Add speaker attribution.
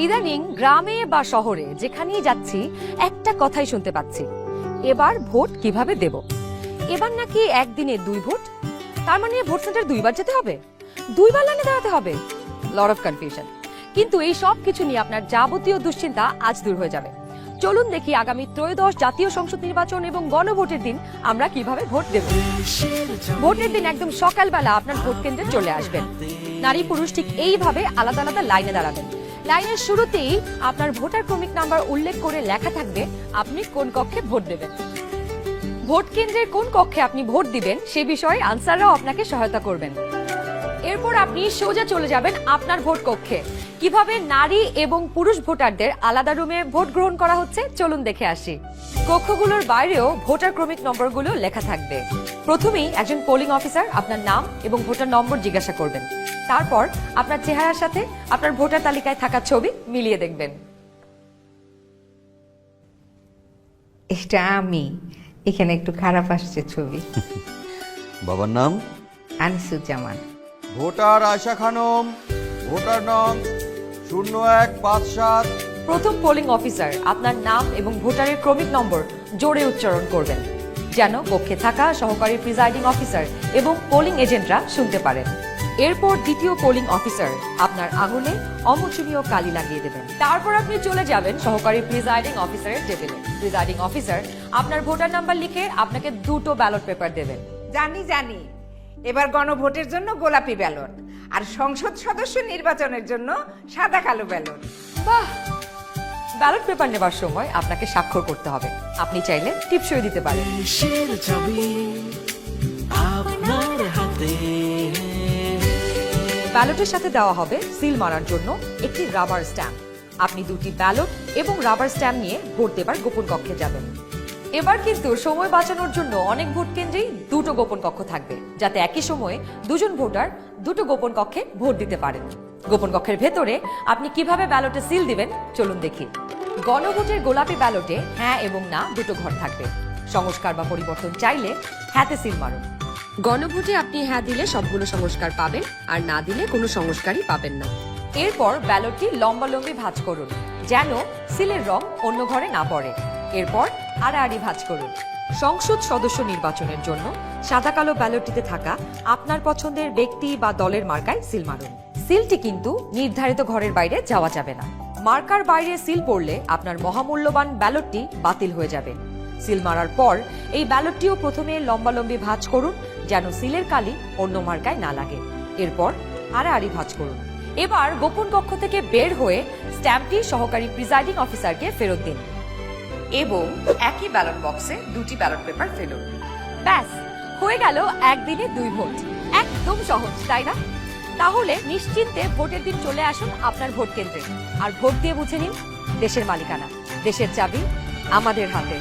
Speaker 1: ইদানিং গ্রামে বা শহরে যেখানেই যাচ্ছি একটা কথাই শুনতে পাচ্ছি, এবার ভোট কিভাবে দেব। এবার নাকি একদিনে 2 ভোট, তার মানে ভোট সেন্টার 2বার যেতে হবে, 2বার লাইনে দাঁড়াতে হবে। Lot of confusion. কিন্তু এই সব কিছু নিয়ে আপনার যাবতীয় দুশ্চিন্তা আজ দূর হয়ে যাবে। চলুন দেখি আগামী ত্রয়োদশ জাতীয় সংসদ নির্বাচন এবং গণভোটের দিন আমরা কিভাবে ভোট দেব। ভোটের দিন একদম সকালবেলা আপনার ভোট কেন্দ্রে চলে আসবেন। নারী পুরুষ ঠিক এইভাবে আলাদা আলাদা লাইনে দাঁড়াবেন। লাইনের শুরুতেই আপনার ভোটার ক্রমিক নাম্বার উল্লেখ করে লেখা থাকবে আপনি কোন কক্ষে ভোট দেবেন। ভোট কেন্দ্রের কোন কক্ষে আপনি ভোট দিবেন সে বিষয়ে আনসাররাও আপনাকে সহায়তা করবেন। এরপর আপনি সোজা চলে যাবেন আপনার ভোট কক্ষে। কিভাবে নারী এবং পুরুষ ভোটারদের আলাদা রুমে ভোট গ্রহণ করা হচ্ছে চলুন দেখে আসি। কক্ষগুলোর বাইরেও ভোটার ক্রমিক নম্বরগুলো লেখা থাকবে। প্রথমেই একজন পোলিং অফিসার আপনার নাম এবং ভোটার নম্বর জিজ্ঞাসা করবেন। তারপর আপনার চেহারার সাথে আপনার ভোটার তালিকায় থাকা ছবি মিলিয়ে দেখবেন।
Speaker 2: এটা আমি, এখানে একটু খারাপ আসছে ছবি।
Speaker 3: বাবার নাম
Speaker 2: আনিসুজ্জামান।
Speaker 3: ভোটার আয়শা খানম, ভোটার নং 0157।
Speaker 1: প্রথম পোলিং অফিসার আপনার নাম এবং ভোটারের ক্রমিক নম্বর জোরে উচ্চারণ করবেন, যেন কক্ষে থাকা সহকারী প্রিজাইডিং অফিসার এবং পোলিং এজেন্টরা শুনতে পারেন। এরপর দ্বিতীয় পোলিং অফিসার আপনার আঙুলে অমোচনীয় কালি লাগিয়ে দেবেন। তারপর আপনি চলে যাবেন সহকারী প্রিজাইডিং অফিসারের টেবিলে। প্রিজাইডিং অফিসার আপনার ভোটার নাম্বার লিখে আপনাকে 2টো ব্যালট পেপার দেবেন।
Speaker 2: জানি এবার গণভোটের জন্য গোলাপি ব্যালট, আর সংসদ সদস্য নির্বাচনের জন্য সাদা কালো ব্যালট।
Speaker 1: বাহ! ব্যালট পেপার নেবার সময় আপনাকে স্বাক্ষর করতে হবে। আপনি চাইলে টিপসই দিতে পারেন।
Speaker 4: দেশের চাবি আপনার হাতে।
Speaker 1: ব্যালটের সাথে দেওয়া হবে সিল মারার জন্য একটি রাবার স্ট্যাম্প। আপনি 2টি ব্যালট এবং রাবার স্ট্যাম্প নিয়ে ভোট দেবার গোপন কক্ষে যাবেন। এবার কিন্তু সময় বাঁচানোর জন্য অনেক ভোট কেন্দ্রেই 2টো গোপন কক্ষ থাকবে, যাতে একই সময়ে 2জন ভোটার 2টো গোপন কক্ষে ভোট দিতে পারেন। গোপন কক্ষের ভেতরে আপনি কিভাবে ব্যালটে সিল দিবেন চলুন দেখি। গণভোটের গোলাপি ব্যালটে হ্যাঁ এবং না 2টো ঘর থাকবে। সংস্কার বা পরিবর্তন চাইলে হ্যাঁতে সিল মারুন। গণভোটে আপনি হ্যাঁ দিলে সবগুলো সংস্কার পাবেন, আর না দিলে কোনো সংস্কারই পাবেন না। এরপর ব্যালটটি লম্বালম্বি ভাঁজ করুন, যেন সিলের রং অন্য ঘরে না পড়ে। এরপর আড়াআড়ি ভাঁজ করুন। সংসদ সদস্য নির্বাচনের জন্য সাদা কালো ব্যালটটিতে থাকা আপনার পছন্দের ব্যক্তি বা দলের মার্কায় সিল মারুন। সিলটি কিন্তু নির্ধারিত ঘরের বাইরে যাওয়া যাবে না। মার্কার বাইরে সিল পড়লে আপনার মহামূল্যবান ব্যালটটি বাতিল হয়ে যাবে। সিল মারার পর এই ব্যালটটিও প্রথমে লম্বালম্বি ভাঁজ করুন, যেন সিলের কালি অন্য মার্কায় না লাগে। এরপর আড়াআড়ি ভাঁজ করুন। এবার গোপন কক্ষ থেকে বের হয়ে স্ট্যাম্পটি সহকারী প্রিজাইডিং অফিসারকে ফেরত দিন এবং একই ব্যালট বক্সে 2টি ব্যালট পেপার ফেলুন। ব্যাস, হয়ে গেল একদিনে 2 ভোট। একদম সহজ, তাই না? তাহলে নিশ্চিন্তে ভোটের দিন চলে আসুন আপনার ভোট কেন্দ্রে, আর ভোট দিয়ে বুঝে নিন দেশের মালিকানা, দেশের চাবি আমাদের হাতে।